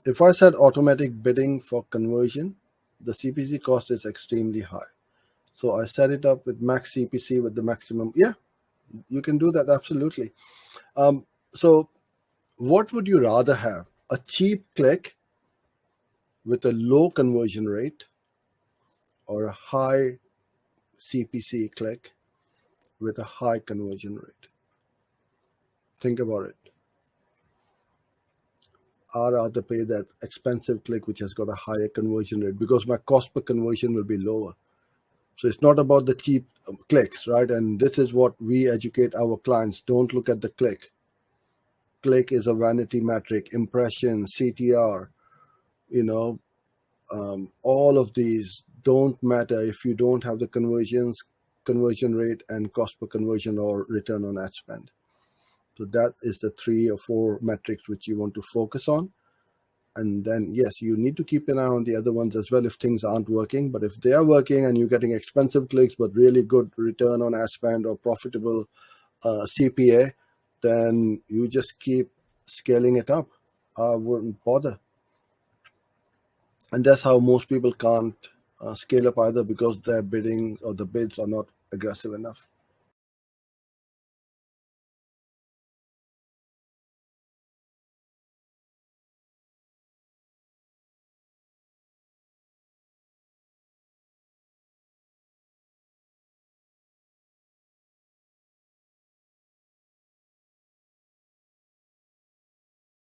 if I said automatic bidding for conversion, the CPC cost is extremely high. So I set it up with max CPC with the maximum. Yeah, you can do that, absolutely. So what would you rather have? A cheap click with a low conversion rate, or a high CPC click with a high conversion rate? Think about it. I'd rather pay that expensive click which has got a higher conversion rate, because my cost per conversion will be lower. So it's not about the cheap clicks, right? And this is what we educate our clients. Don't look at the click. Click is a vanity metric, impression, CTR, all of these don't matter if you don't have the conversion rate, and cost per conversion, or return on ad spend. So that is the 3 or 4 metrics which you want to focus on. And then, yes, you need to keep an eye on the other ones as well if things aren't working. But if they are working and you're getting expensive clicks but really good return on ad spend or profitable CPA, then you just keep scaling it up. I wouldn't bother. And that's how most people can't scale up either, because their bidding or the bids are not aggressive enough.